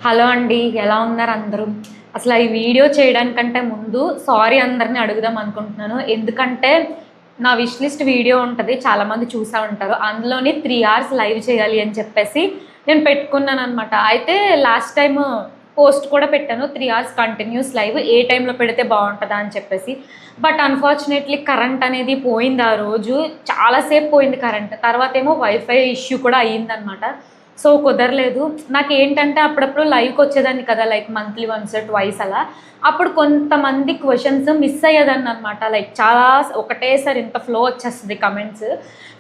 Hello అండి. ఎలా ఉన్నారు అందరూ? అసల ఈ వీడియో చేయడానికంటే ముందు సారీ అందరిని అడుగుదాం అనుకుంటున్నాను. ఎందుకంటే నా విష్ లిస్ట్ వీడియో ఉంటది. చాలామంది చూసా ఉంటారు. అందులోని 3 అవర్స్ లైవ్ చేయాలి అని చెప్పేసి నేను పెట్టుకున్నాననమాట. అయితే లాస్ట్ టైము పోస్ట్ కూడా పెట్టాను. 3 అవర్స్ కంటిన్యూస్ లైవ్ ఏ టైంలో పెడితే బావుంటదా అని చెప్పేసి. బట్ అన్‌ఫార్చునేట్‌లీ కరెంట్ అనేది పోయింది ఆ రోజు. చాలా సేపు పోయింది కరెంట్. తర్వాతేమో వైఫై ఇష్యూ కూడా అయ్యిందనమాట. సో, కుదరలేదు. నాకేంటంటే అప్పుడప్పుడు లైవ్‌కొచ్చేదాన్ని కదా! లైక్ మంత్లీ వన్స్, ట్వైస్ అలా. అప్పుడు కొంతమంది క్వెషన్స్ మిస్ అయ్యేదాన్ననమాట. లైక్ చాలా ఒకటేసారి ఇంత ఫ్లో వచ్చేస్తది కమెంట్స్.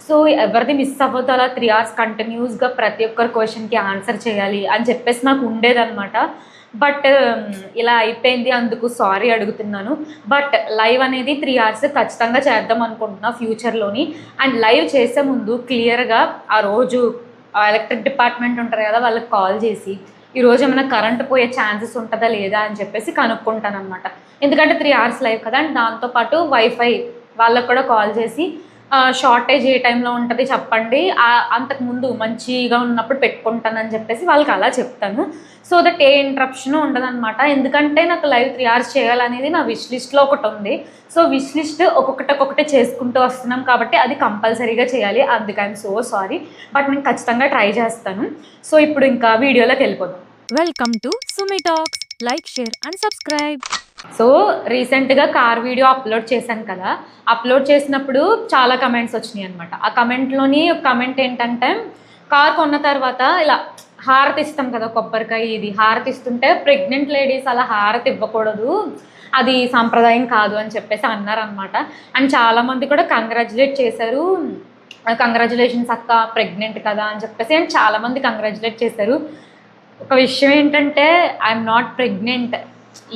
సో, ఎవరిది మిస్ అవ్వద్దు అలా 3 అవర్స్ కంటిన్యూస్‌గా ప్రతి ఒక్కరి క్వెషన్‌కి ఆన్సర్ చేయాలి అని చెప్పేసి నాకు ఉండేదనమాట. బట్ ఇలా అయిపోయింది. అందుకు సారీ అడుగుతున్నాను. బట్ లైవ్ అనేది 3 అవర్స్ ఖచ్చితంగా చేద్దాం అనుకుంటున్నా ఫ్యూచర్‌లోని. అండ్ లైవ్ చేసే ముందు క్లియర్‌గా ఆ రోజు ఎలక్ట్రిక్ డిపార్ట్మెంట్ ఉంటారు కదా! వాళ్ళకి కాల్ చేసి, ఈరోజు ఏమైనా కరెంట్ పోయే ఛాన్సెస్ ఉంటదా లేదా అని చెప్పేసి కనుక్కుంటాననమాట. ఎందుకంటే 3 అవర్స్ లైవ్ కదా! అండ్ దాంతో పాటు వైఫై వాళ్ళకి కూడా కాల్ చేసి షార్టేజ్ ఏ టైంలో ఉంటది చెప్పండి. అంతకుముందు మంచిగా ఉన్నప్పుడు పెట్టుకుంటానని చెప్పేసి వాళ్ళకి అలా చెప్తాను. సో దట్ ఏ ఇంటరప్షను ఉండదనమాట. ఎందుకంటే నాకు లైవ్ 3 అవర్స్ చేయాలనేది నా విష్ లిస్ట్‌లో ఒకటుంది. సో విష్ లిస్ట్ ఒక్కొక్కటి చేసుకుంటూ వస్తున్నాం కాబట్టి అది కంపల్సరీగా చేయాలి. అందుకు ఐయామ్ సో సారీ. బట్ నేను ఖచ్చితంగా ట్రై చేస్తాను. సో ఇప్పుడు ఇంకా వీడియోలోకెళ్ళిపోదాం. Welcome to Sumi talks. Like, share and subscribe. So రీసెంట్‌గా కార్ వీడియో అప్లోడ్ చేశాను కదా! అప్లోడ్ చేసినప్పుడు చాలా కమెంట్స్ వచ్చినాయనమాట. ఆ కమెంట్‌లోని ఒక కమెంట్ ఏంటంటే, కార్ కొన్న తర్వాత ఇలా హారతి ఇస్తాం కదా! కొబ్బరికాయ ఇది హారతి ఇస్తుంటే ప్రెగ్నెంట్ లేడీస్ అలా హారతి ఇవ్వకూడదు. అది సాంప్రదాయం కాదు అని చెప్పేసి అన్నారనమాట. అండ్ చాలామంది కూడా కంగ్రాచ్యులేట్ చేశారు. కంగ్రాచ్యులేషన్స్ అక్క ప్రెగ్నెంట్ కదా! అని చెప్పేసి అండ్ చాలామంది కంగ్రాచ్యులేట్ చేశారు. ఒక విషయం ఏంటంటే ఐయామ్ నాట్ ప్రెగ్నెంట్.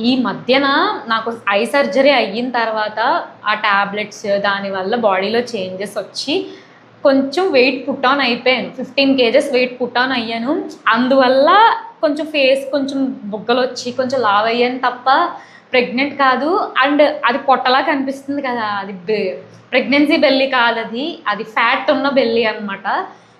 ఈ మధ్యన నాకు ఐ సర్జరీ అయిన తర్వాత ఆ టాబ్లెట్స్ దానివల్ల బాడీలో చేంజెస్ వచ్చి కొంచెం వెయిట్ పుట్ ఆన్ అయిపోయాను. 15 కేజెస్ వెయిట్ పుట్ ఆన్ అయ్యాను. అందువల్ల కొంచెం ఫేస్ కొంచెం బుగ్గలొచ్చి కొంచెం లావు అయ్యాను తప్ప ప్రెగ్నెంట్ కాదు. అండ్ అది పొట్టలా కనిపిస్తుంది కదా! అది ప్రెగ్నెన్సీ బెల్లీ కాదది. అది ఫ్యాట్ ఉన్న బెల్లీ అనమాట.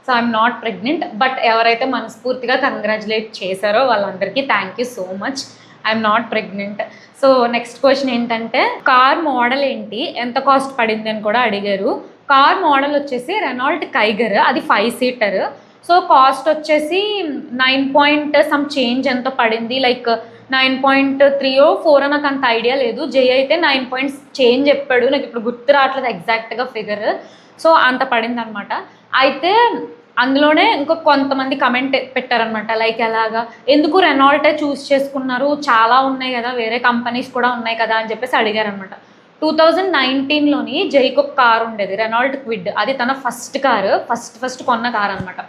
So I'm not pregnant. But ఎవరైతే మనస్ఫూర్తిగా కంగ్రాచ్యులేట్ చేశారో వాళ్ళందరికీ thank you so much. I'm not pregnant. So next question ఏంటంటే, కార్ మోడల్ ఏంటి? ఎంత కాస్ట్ పడింది అని కూడా అడిగారు. కార్ మోడల్ వచ్చేసి రెనాల్ట్ కైగర్. అది 5 సీటర్. సో కాస్ట్ వచ్చేసి 9 పాయింట్ సమ్ చేంజ్ ఎంతో పడింది. లైక్ 9.3 4 నాకు అంత ఐడియా లేదు. జై అయితే 9 పాయింట్స్ చేంజ్ చెప్పాడు. నాకు ఇప్పుడు గుర్తు రావట్లేదు ఎగ్జాక్ట్‌గా ఫిగర్. సో అంత పడిందనమాట. అయితే అందులోనే ఇంకో కొంతమంది కమెంట్ పెట్టారనమాట. లైక్ ఎలాగా, ఎందుకు రెనాల్టే చూస్ చేసుకున్నారు? చాలా ఉన్నాయి కదా! వేరే కంపెనీస్ కూడా ఉన్నాయి కదా! అని చెప్పేసి అడిగారనమాట. 2019లోని జైకి ఒక కార్ ఉండేది. Renault quid. అది తన ఫస్ట్ కారు. ఫస్ట్ కొన్న కార్ అనమాట.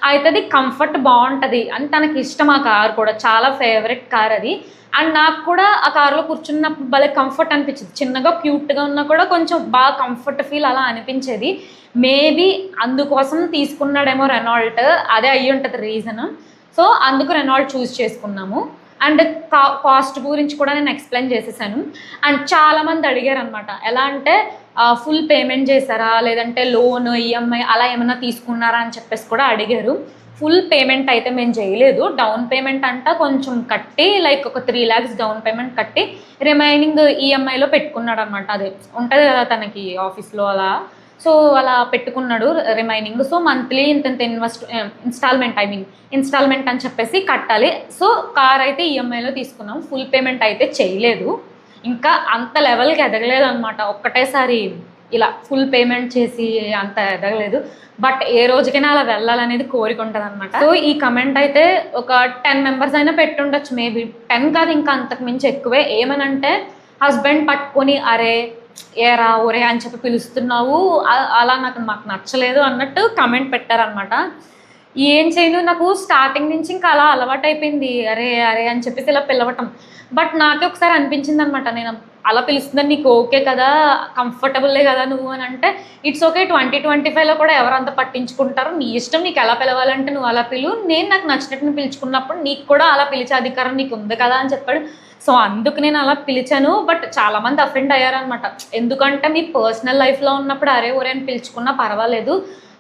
అయితే అది కంఫర్ట్ బావుంటది. అని తనకి ఇష్టం ఆ కార్ కూడా. చాలా ఫేవరెట్ కార్ అది. అండ్ నాకు కూడా ఆ కార్‌లో కూర్చున్నప్పుడు భలే కంఫర్ట్ అనిపించింది. చిన్నగా క్యూట్‌గా ఉన్నా కూడా కొంచెం బాగా కంఫర్ట్ ఫీల్ అలా అనిపించేది. మేబీ అందుకోసం తీసుకున్నాడేమో రెనాల్ట్. అదే అయ్యుంటది రీజను. సో అందుకు రెనాల్ట్ చూజ్ చేసుకున్నాము. అండ్ కాస్ట్ గురించి కూడా నేను ఎక్స్‌ప్లెయిన్ చేసేసాను. అండ్ చాలామంది అడిగారనమాట. ఎలా అంటే ఫుల్ పేమెంట్ చేశారా? లేదంటే లోన్, ఈఎంఐ అలా ఏమన్నా తీసుకున్నారా? అని చెప్పేసి కూడా అడిగారు. ఫుల్ పేమెంట్ అయితే మేము చేయలేదు. డౌన్ పేమెంట్ అంట కొంచెం కట్టి లైక్ ఒక 3 lakhs డౌన్ పేమెంట్ కట్టి రిమైనింగ్ ఈఎంఐలో పెట్టుకున్నాడనమాట. అది ఉంటది కదా తనకి ఆఫీస్‌లో అలా. సో అలా పెట్టుకున్నాడు రిమైనింగ్. సో మంత్లీ ఇంతింత ఇన్‌స్టాల్‌మెంట్ అని చెప్పేసి కట్టాలి. సో కార్ అయితే ఈఎంఐలో తీసుకున్నాం. ఫుల్ పేమెంట్ అయితే చేయలేదు. ఇంకా అంత లెవెల్‌కి ఎదగలేదనమాట. ఒక్కటేసారి ఇలా ఫుల్ పేమెంట్ చేసి అంత ఎదగలేదు. బట్ ఏ రోజుకైనా అలా వెళ్ళాలనేది కోరిక ఉంటదనమాట. సో ఈ కమెంట్ అయితే ఒక 10 మెంబర్స్ అయినా పెట్టుండొచ్చు మేబీ. 10 కాదు ఇంకా అంతకు మించి ఎక్కువే. ఏమనంటే హస్బెండ్ పట్టుకొని అరే ఏరా ఒరే అని చెప్పి పిలుస్తున్నావు, అలా మాకు నచ్చలేదు అన్నట్టు కమెంట్ పెట్టారనమాట. ఏం చేయను, నాకు స్టార్టింగ్ నుంచి ఇంకా అలా అలవాటైపోయింది. అరే అరే అని చెప్పేసి ఇలా పిలవటం. బట్ నాకే ఒకసారి అనిపించిందనమాట. నేను అలా పిలుస్తుందని నీకు ఓకే కదా, కంఫర్టబుల్లే కదా నువ్వు అని అంటే, ఇట్స్ ఓకే 2025లో కూడా ఎవరంత పట్టించుకుంటారు, నీ ఇష్టం, నీకు ఎలా పిలవాలంటే నువ్వు అలా పిలువు, నేను నాకు నచ్చినట్టు పిలుచుకున్నప్పుడు నీకు కూడా అలా పిలిచే అధికారం నీకు ఉంది కదా అని చెప్పాడు. సో అందుకు నేను అలా పిలిచాను. బట్ చాలామంది అఫెండ్ అయ్యారనమాట. ఎందుకంటే మీ పర్సనల్ లైఫ్లో ఉన్నప్పుడు అరే ఒరే అని పిలుచుకున్నా పర్వాలేదు,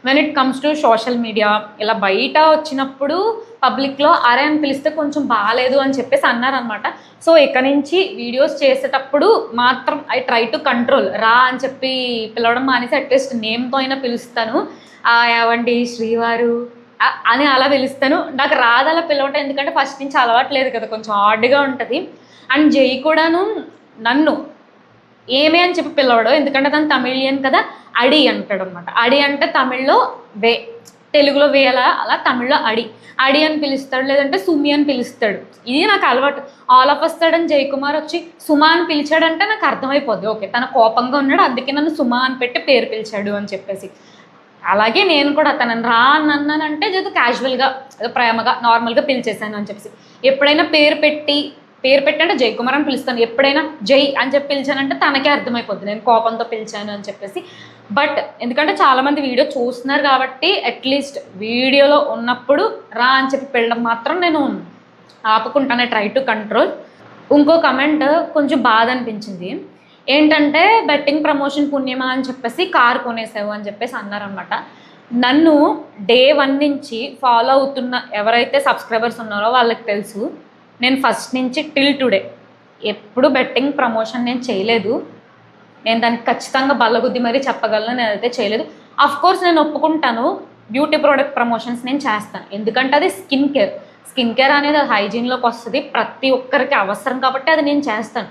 when it comes to social media ఇలా బయట వచ్చినప్పుడు పబ్లిక్లో అరే అని పిలిస్తే కొంచెం బాగాలేదు అని చెప్పేసి అన్నారనమాట. సో ఇక్కడ నుంచి వీడియోస్ చేసేటప్పుడు మాత్రం ఐ ట్రై టు కంట్రోల్. రా అని చెప్పి పిలవడం మానేసి అట్లీస్ట్ నేమ్తో అయినా పిలుస్తాను. ఏవండి శ్రీవారు అని అలా పిలుస్తాను. నాకు రాదు అలా పిలవటం, ఎందుకంటే ఫస్ట్ నుంచి అలవాట్లేదు కదా, కొంచెం ఆడ్గా ఉంటుంది. అండ్ జై కూడాను నన్ను ఏమే అని చెప్పి పిలవడు, ఎందుకంటే తను తమిళియన్ కదా, అడి అంటాడు అనమాట. అడి అంటే తమిళ్లో వే, తెలుగులో వేల, అలా తమిళ్లో అడి అడి అని పిలుస్తాడు, లేదంటే సుమి అని పిలుస్తాడు. ఇది నాకు అలవాటు. ఆల్ ఆఫ్ వస్తాడని జయకుమార్ వచ్చి సుమా అని పిలిచాడంటే నాకు అర్థమైపోద్ది, ఓకే తన కోపంగా ఉన్నాడు అందుకే నన్ను సుమా అని పెట్టి పేరు పిలిచాడు అని చెప్పేసి. అలాగే నేను కూడా తనని రా అని అన్నానంటే ఏదో క్యాజువల్గా ఏదో ప్రేమగా నార్మల్గా పిలిచేశాను అని చెప్పేసి. ఎప్పుడైనా పేరు పెట్టి అంటే జయకుమార్ అని పిలుస్తాను, ఎప్పుడైనా జై అని చెప్పి పిలిచానంటే తనకే అర్థమైపోద్ది నేను కోపంతో పిలిచాను అని చెప్పేసి. బట్ ఎందుకంటే చాలామంది వీడియో చూస్తున్నారు కాబట్టి అట్లీస్ట్ వీడియోలో ఉన్నప్పుడు రా అని చెప్పి పిలవడం మాత్రం నేను ఆపుకుంటాను, ట్రై టు కంట్రోల్. ఇంకో కమెంట్ కొంచెం బాధ అనిపించింది. ఏంటంటే బెట్టింగ్ ప్రమోషన్ పుణ్యమా అని చెప్పేసి కార్ కొనేసావు అని చెప్పేసి అన్నారనమాట. నన్ను డే 1 నుంచి ఫాలో అవుతున్న ఎవరైతే సబ్స్క్రైబర్స్ ఉన్నారో వాళ్ళకి తెలుసు, నేను ఫస్ట్ నుంచి టిల్ టుడే ఎప్పుడు బెట్టింగ్ ప్రమోషన్ నేను చేయలేదు. నేను దానికి ఖచ్చితంగా బల్లగుద్ది మరీ చెప్పగలను, నేనైతే చేయలేదు. కోర్స్ నేను ఒప్పుకుంటాను, బ్యూటీ ప్రోడక్ట్ ప్రమోషన్స్ నేను చేస్తాను, ఎందుకంటే అది స్కిన్ కేర్ అనేది అది హైజీన్లోకి వస్తుంది, ప్రతి ఒక్కరికి అవసరం కాబట్టి అది నేను చేస్తాను.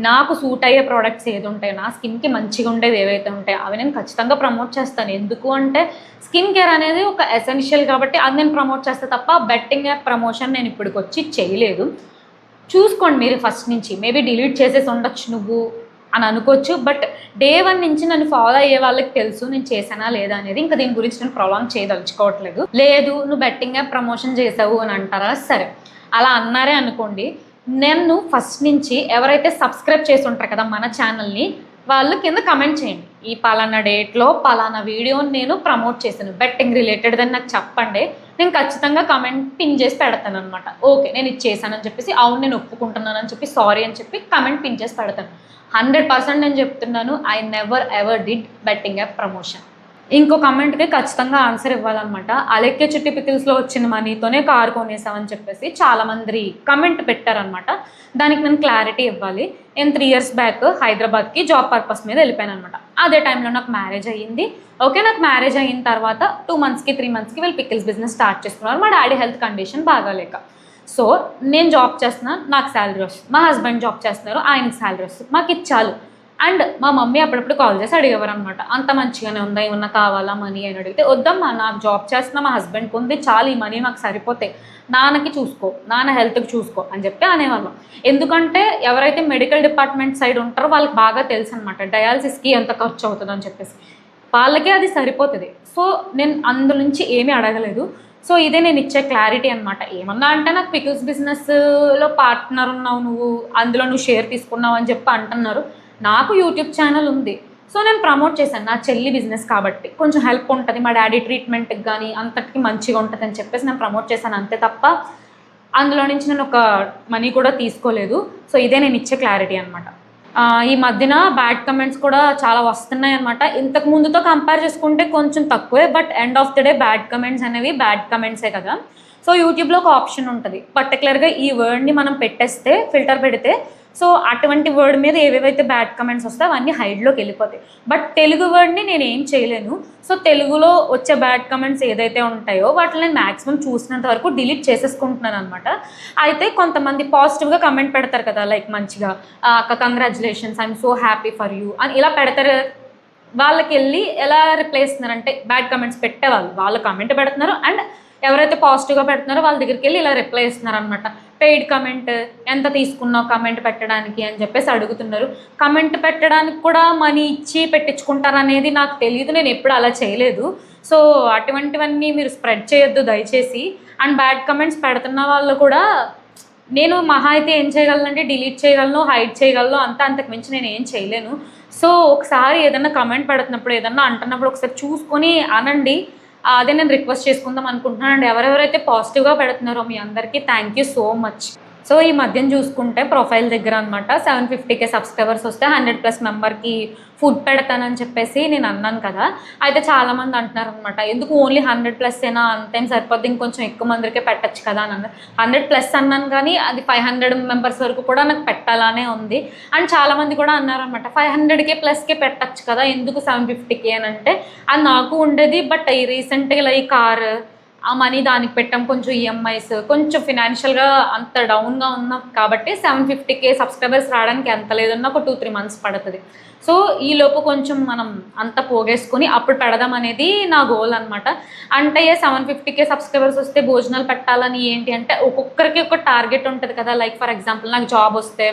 నాకు సూట్ అయ్యే ప్రోడక్ట్స్ ఏది ఉంటాయో, నా స్కిన్కి మంచిగా ఉండేది ఏవైతే ఉంటాయో అవి నేను ఖచ్చితంగా ప్రమోట్ చేస్తాను. ఎందుకు అంటే స్కిన్ కేర్ అనేది ఒక ఎసెన్షియల్ కాబట్టి అది నేను ప్రమోట్ చేస్తాను తప్ప బెట్టింగ్ యాప్ ప్రమోషన్ నేను ఇప్పటికి వచ్చి చేయలేదు. చూసుకోండి మీరు ఫస్ట్ నుంచి, మేబీ డిలీట్ చేసేసి ఉండొచ్చు నువ్వు అని అనుకోవచ్చు, బట్ డే 1 నుంచి నన్ను ఫాలో అయ్యే వాళ్ళకి తెలుసు నేను చేశానా లేదా అనేది. ఇంకా దీని గురించి నేను ప్రొలాంగ్ చేయదలుచుకోవట్లేదు. లేదు నువ్వు బెట్టింగ్ యాప్ ప్రమోషన్ చేసావు అని అంటారా, సరే అలా అన్నారే అనుకోండి, నేను ఫస్ట్ నుంచి ఎవరైతే సబ్స్క్రైబ్ చేసి ఉంటారు కదా మన ఛానల్ని, వాళ్ళు కింద కమెంట్ చేయండి, ఈ పలానా డేట్లో పలానా వీడియోని నేను ప్రమోట్ చేశాను బెట్టింగ్ రిలేటెడ్ అని నాకు చెప్పండి, నేను ఖచ్చితంగా కమెంట్ పిన్ చేసి పెడతాను అనమాట. ఓకే నేను ఇది చేశానని చెప్పేసి, అవును నేను ఒప్పుకుంటున్నానని చెప్పి, సారీ అని చెప్పి కమెంట్ పిన్ చేసి పెడతాను. 100% నేను చెప్తున్నాను, I never ever did betting app promotion. ఇంకో కమెంట్కి ఖచ్చితంగా ఆన్సర్ ఇవ్వాలన్నమాట. అలెక్కే చిట్టి పికిల్స్లో వచ్చిన మనీతోనే కారు కొనేసామని చెప్పేసి చాలామంది కమెంట్ పెట్టారనమాట. దానికి నేను క్లారిటీ ఇవ్వాలి. నేను 3 years బ్యాక్ హైదరాబాద్కి జాబ్ పర్పస్ మీద వెళ్ళిపోయాను అనమాట. అదే టైంలో నాకు మ్యారేజ్ అయ్యింది. ఓకే నాకు మ్యారేజ్ అయిన తర్వాత 2 monthsకి 3 monthsకి వీళ్ళు పికిల్స్ బిజినెస్ స్టార్ట్ చేసుకున్నారు. మా డాడీ హెల్త్ కండిషన్ బాగాలేక. సో నేను జాబ్ చేస్తున్నాను, నాకు శాలరీ వస్తుంది, మా హస్బెండ్ జాబ్ చేస్తున్నారు, ఆయనకి శాలరీ వస్తుంది, మాకు ఇది చాలు. అండ్ మా మమ్మీ అప్పుడప్పుడు కాల్ చేసి అడిగేవారు అనమాట, అంత మంచిగానే ఉందా, ఏమన్నా కావాలా మనీ అని అడిగితే, వద్దమ్మా నాకు జాబ్ చేస్తున్నా, మా హస్బెండ్కి ఉంది, చాలు ఈ మనీ నాకు సరిపోతాయి, నాన్నకి చూసుకో, నాన్న హెల్త్కి చూసుకో అని చెప్పి అనేవాళ్ళం. ఎందుకంటే ఎవరైతే మెడికల్ డిపార్ట్మెంట్ సైడ్ ఉంటారో వాళ్ళకి బాగా తెలుసు అనమాట డయాలసిస్కి ఎంత ఖర్చు అవుతుంది అని చెప్పేసి, వాళ్ళకే అది సరిపోతుంది. సో నేను అందు నుంచి ఏమీ అడగలేదు. సో ఇదే నేను ఇచ్చే క్లారిటీ అనమాట. ఏమన్నా అంటే నాకు పికిల్స్ బిజినెస్లో పార్ట్నర్ ఉన్నావు నువ్వు, అందులో నువ్వు షేర్ తీసుకున్నావు అని చెప్పి అంటున్నారు. నాకు యూట్యూబ్ ఛానల్ ఉంది, సో నేను ప్రమోట్ చేశాను, నా చెల్లి బిజినెస్ కాబట్టి కొంచెం హెల్ప్ ఉంటుంది, మా డాడీ ట్రీట్మెంట్కి కానీ అంతటికి మంచిగా ఉంటుంది అని చెప్పేసి నేను ప్రమోట్ చేశాను అంతే తప్ప అందులో నుంచి నేను ఒక మనీ కూడా తీసుకోలేదు. సో ఇదే నేను ఇచ్చే క్లారిటీ అనమాట. ఈ మధ్యన బ్యాడ్ కమెంట్స్ కూడా చాలా వస్తున్నాయి అనమాట. ఇంతకు ముందుతో కంపేర్ చేసుకుంటే కొంచెం తక్కువే, but end of the day bad comments అనేవి బ్యాడ్ కమెంట్సే కదా. సో యూట్యూబ్లో ఒక ఆప్షన్ ఉంటుంది, పర్టికులర్గా ఈ వర్డ్ని మనం పెట్టేస్తే ఫిల్టర్ పెడితే, సో అటువంటి వర్డ్ మీద ఏవేవైతే బ్యాడ్ కమెంట్స్ వస్తాయో అవన్నీ హైడ్లోకి వెళ్ళిపోతాయి. బట్ తెలుగు వర్డ్ని నేను ఏం చేయలేను. సో తెలుగులో వచ్చే బ్యాడ్ కమెంట్స్ ఏదైతే ఉంటాయో వాటిని నేను మ్యాక్సిమం చూసినంత వరకు డిలీట్ చేసేసుకుంటున్నాను అనమాట. అయితే కొంతమంది పాజిటివ్గా కమెంట్ పెడతారు కదా, లైక్ మంచిగా అక్క congratulations, I'm so happy for you అని ఇలా పెడతారు. వాళ్ళకి వెళ్ళి ఎలా రిప్లై ఇస్తున్నారంటే, బ్యాడ్ కమెంట్స్ పెట్టేవాళ్ళు వాళ్ళు కమెంట్ పెడుతున్నారు, అండ్ ఎవరైతే పాజిటివ్గా పెడుతున్నారో వాళ్ళ దగ్గరికి వెళ్ళి ఇలా రిప్లై ఇస్తున్నారు అనమాట. పెయిడ్ కమెంట్ ఎంత తీసుకున్నావు కమెంట్ పెట్టడానికి అని చెప్పేసి అడుగుతున్నారు. కమెంట్ పెట్టడానికి కూడా మనీ ఇచ్చి పెట్టించుకుంటారనేది నాకు తెలియదు, నేను ఎప్పుడు అలా చేయలేదు. సో అటువంటివన్నీ మీరు స్ప్రెడ్ చేయొద్దు దయచేసి. అండ్ బ్యాడ్ కమెంట్స్ పెడుతున్న వాళ్ళు కూడా, నేను మహా అయితే ఏం చేయగలనంటే డిలీట్ చేయగలను, హైడ్ చేయగలను, అంతకు మించి నేను ఏం చేయలేను. సో ఒకసారి ఏదన్నా కమెంట్ పెడుతున్నప్పుడు, ఏదన్నా అంటున్నప్పుడు ఒకసారి చూసుకొని అనండి. అదే నేను రిక్వెస్ట్ చేసుకుందాం అనుకుంటున్నాను. అండ్ ఎవరెవరైతే పాజిటివ్గా పెడుతున్నారో మీ అందరికీ thank you so much. So ఈ మధ్యన చూసుకుంటే ప్రొఫైల్ దగ్గర అనమాట 750K సబ్స్క్రైబర్స్ వస్తే 100+ మెంబర్కి ఫుడ్ పెడతానని చెప్పేసి నేను అన్నాను కదా. అయితే చాలామంది అంటున్నారు అనమాట, ఎందుకు ఓన్లీ 100+ ఏనా, అంతేం సరిపోద్ది, ఇంకొంచెం ఎక్కువ మందికే పెట్టచ్చు కదా అని అన్నారు. 100+ అన్నాను కానీ అది 500 మెంబర్స్ వరకు కూడా నాకు పెట్టాలనే ఉంది. అండ్ చాలామంది కూడా అన్నారనమాట 500K+ పెట్టచ్చు కదా, ఎందుకు 750K అని అంటే అది నాకు ఉండేది. బట్ ఈ రీసెంట్గా ఇలా ఈ కార్ ఆ మనీ దానికి పెట్టాం, కొంచెం ఈఎంఐస్, కొంచెం ఫినాన్షియల్గా అంత డౌన్గా ఉన్నాం కాబట్టి 750K సబ్స్క్రైబర్స్ రావడానికి ఎంత లేదన్నా ఒక 2-3 మంత్స్ పడుతుంది. సో ఈలోపు కొంచెం మనం అంత పోగేసుకొని అప్పుడు పెడదాం అనేది నా గోల్ అనమాట. అంటే 750K సబ్స్క్రైబర్స్ వస్తే భోజనాలు పెట్టాలని ఏంటి అంటే ఒక్కొక్కరికి ఒక టార్గెట్ ఉంటుంది కదా. లైక్ ఫర్ ఎగ్జాంపుల్ నాకు జాబ్ వస్తే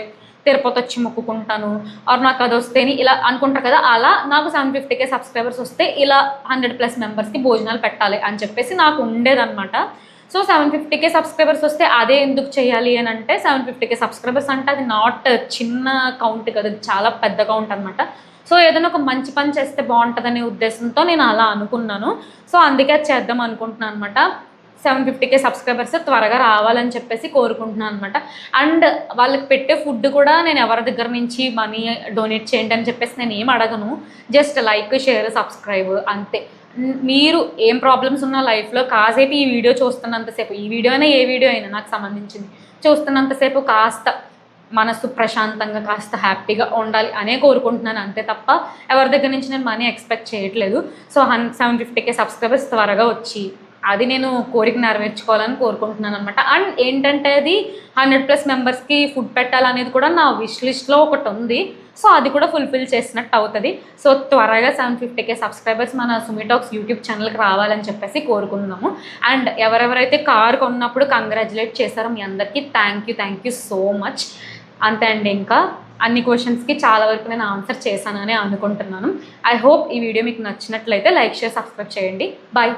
తిరుపతి వచ్చి మొక్కుకుంటాను, ఆర్ నాకు అది వస్తేని ఇలా అనుకుంటారు కదా. అలా నాకు 750K సబ్స్క్రైబర్స్ వస్తే ఇలా 100+ మెంబర్స్కి భోజనాలు పెట్టాలి అని చెప్పేసి నాకు ఉండేదన్నమాట. సో 750K సబ్స్క్రైబర్స్ వస్తే అదే ఎందుకు చేయాలి అని అంటే 750K సబ్స్క్రైబర్స్ అంటే అది నాట్ చిన్న కౌంట్ కదా, చాలా పెద్ద కౌంట్ అనమాట. సో ఏదైనా ఒక మంచి పని చేస్తే బాగుంటుందనే ఉద్దేశంతో నేను అలా అనుకున్నాను. సో అందుకే అది చేద్దాం అనుకుంటున్నాను అనమాట. 750K సబ్స్క్రైబర్స్ త్వరగా రావాలని చెప్పేసి కోరుకుంటున్నాను అనమాట. అండ్ వాళ్ళకి పెట్టే ఫుడ్ కూడా నేను ఎవరి దగ్గర నుంచి మనీ డొనేట్ చేయండి అని చెప్పేసి నేను ఏం అడగను. జస్ట్ లైక్, షేర్, సబ్స్క్రైబ్ అంతే. మీరు ఏం ప్రాబ్లమ్స్ ఉన్న లైఫ్లో కాసేపు ఈ వీడియో చూస్తున్నంతసేపు, ఈ వీడియో అయినా ఏ వీడియో అయినా నాకు సంబంధించింది చూస్తున్నంతసేపు కాస్త మనసు ప్రశాంతంగా కాస్త హ్యాపీగా ఉండాలి అనే కోరుకుంటున్నాను అంతే తప్ప ఎవరి దగ్గర నుంచి నేను మనీ ఎక్స్పెక్ట్ చేయట్లేదు. సో 750K సబ్స్క్రైబర్స్ త్వరగా వచ్చి అది నేను కోరిక నెరవేర్చుకోవాలని కోరుకుంటున్నాను అనమాట. అండ్ ఏంటంటే అది 100+ మెంబర్స్కి ఫుడ్ పెట్టాలనేది కూడా నా విష్ లిస్ట్లో ఒకటి ఉంది. సో అది కూడా ఫుల్ఫిల్ చేసినట్టు అవుతుంది. సో త్వరగా 750K సబ్స్క్రైబర్స్ మన సుమి టాక్స్ యూట్యూబ్ ఛానల్కి రావాలని చెప్పేసి కోరుకుంటున్నాము. అండ్ ఎవరెవరైతే కార్ కొన్నప్పుడు కంగ్రాచులేట్ చేశారో మీ అందరికీ థ్యాంక్ యూ సో మచ్. అంతే అండి. ఇంకా అన్ని క్వశ్చన్స్కి చాలా వరకు నేను ఆన్సర్ చేశానని అనుకుంటున్నాను. ఐ హోప్ ఈ వీడియో మీకు నచ్చినట్లయితే లైక్, షేర్, సబ్స్క్రైబ్ చేయండి. బాయ్.